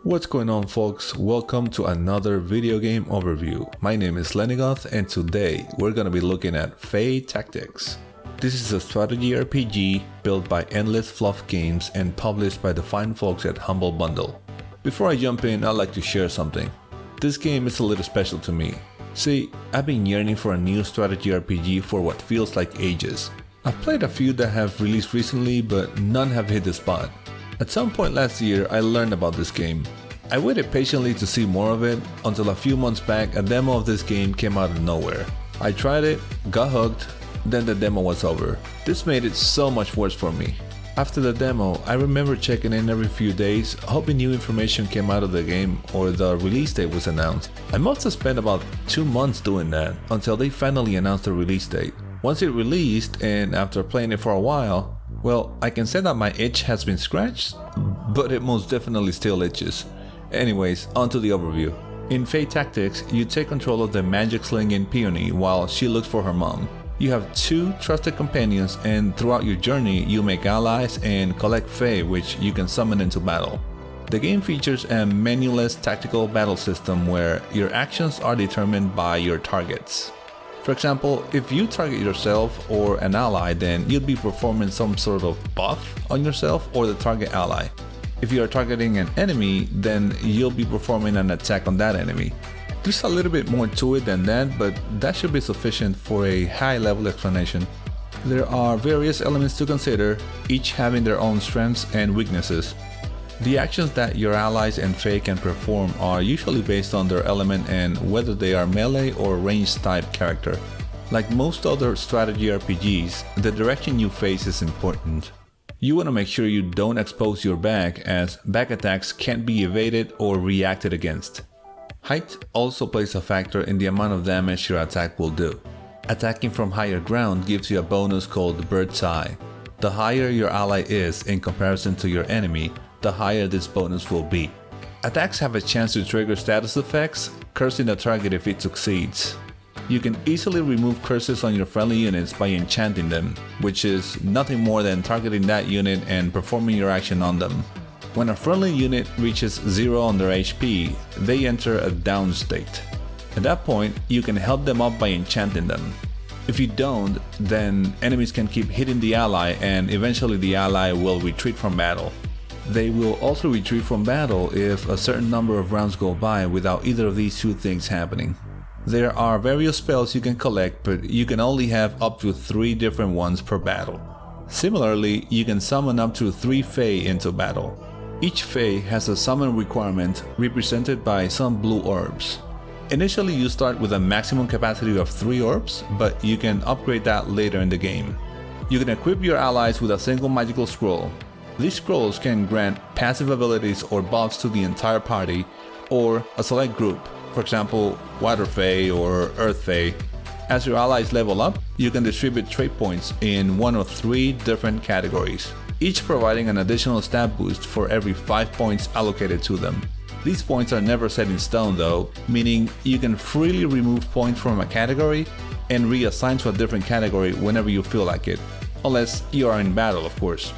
What's going on, folks? Welcome to another video game overview. My name is Lenigoth and today we're gonna be looking at Fae Tactics. This is a strategy RPG built by Endless Fluff Games and published by the fine folks at Humble Bundle. Before I jump in, I'd like to share something. This game is a little special to me. See, I've been yearning for a new strategy RPG for what feels like ages. I've played a few that have released recently, but none have hit the spot. At some point last year, I learned about this game. I waited patiently to see more of it until a few months back a demo of this game came out of nowhere. I tried it, got hooked, then the demo was over. This made it so much worse for me. After the demo, I remember checking in every few days, hoping new information came out of the game or the release date was announced. I must have spent about 2 months doing that until they finally announced the release date. Once it released, and after playing it for a while, well, I can say that my itch has been scratched, but it most definitely still itches. Anyways, on to the overview. In Fae Tactics, you take control of the magic slinging Peony while she looks for her mom. You have 2 trusted companions, and throughout your journey you make allies and collect Fae which you can summon into battle. The game features a menuless tactical battle system where your actions are determined by your targets. For example, if you target yourself or an ally, then you'll be performing some sort of buff on yourself or the target ally. If you are targeting an enemy, then you'll be performing an attack on that enemy. There's a little bit more to it than that, but that should be sufficient for a high-level explanation. There are various elements to consider, each having their own strengths and weaknesses. The actions that your allies and Fae can perform are usually based on their element and whether they are melee or ranged type character. Like most other strategy RPGs, the direction you face is important. You want to make sure you don't expose your back, as back attacks can't be evaded or reacted against. Height also plays a factor in the amount of damage your attack will do. Attacking from higher ground gives you a bonus called Bird's Eye. The higher your ally is in comparison to your enemy, the higher this bonus will be. Attacks have a chance to trigger status effects, cursing the target if it succeeds. You can easily remove curses on your friendly units by enchanting them, which is nothing more than targeting that unit and performing your action on them. When a friendly unit reaches 0 on their HP, they enter a down state. At that point, you can help them up by enchanting them. If you don't, then enemies can keep hitting the ally and eventually the ally will retreat from battle. They will also retreat from battle if a certain number of rounds go by without either of these 2 things happening. There are various spells you can collect, but you can only have up to 3 different ones per battle. Similarly, you can summon up to 3 Fae into battle. Each Fae has a summon requirement represented by some blue orbs. Initially you start with a maximum capacity of 3 orbs, but you can upgrade that later in the game. You can equip your allies with a single magical scroll. These scrolls can grant passive abilities or buffs to the entire party or a select group, for example Water Fae or Earth Fae. As your allies level up, you can distribute trait points in 1 of 3 different categories, each providing an additional stat boost for every 5 points allocated to them. These points are never set in stone though, meaning you can freely remove points from a category and reassign to a different category whenever you feel like it, unless you are in battle, of course.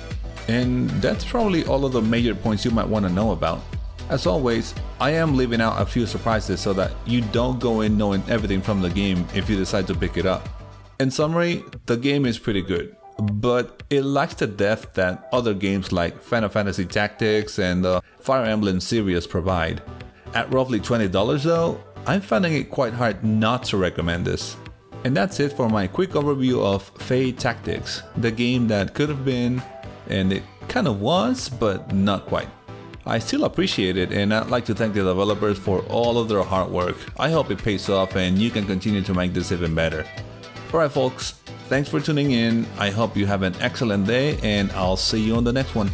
And that's probably all of the major points you might want to know about. As always, I am leaving out a few surprises so that you don't go in knowing everything from the game if you decide to pick it up. In summary, the game is pretty good, but it lacks the depth that other games like Final Fantasy Tactics and the Fire Emblem series provide. At roughly $20 though, I'm finding it quite hard not to recommend this. And that's it for my quick overview of Fae Tactics, the game that could have been, and it kind of was, but not quite. I still appreciate it, and I'd like to thank the developers for all of their hard work. I hope it pays off and you can continue to make this even better. Alright folks, thanks for tuning in. I hope you have an excellent day and I'll see you on the next one.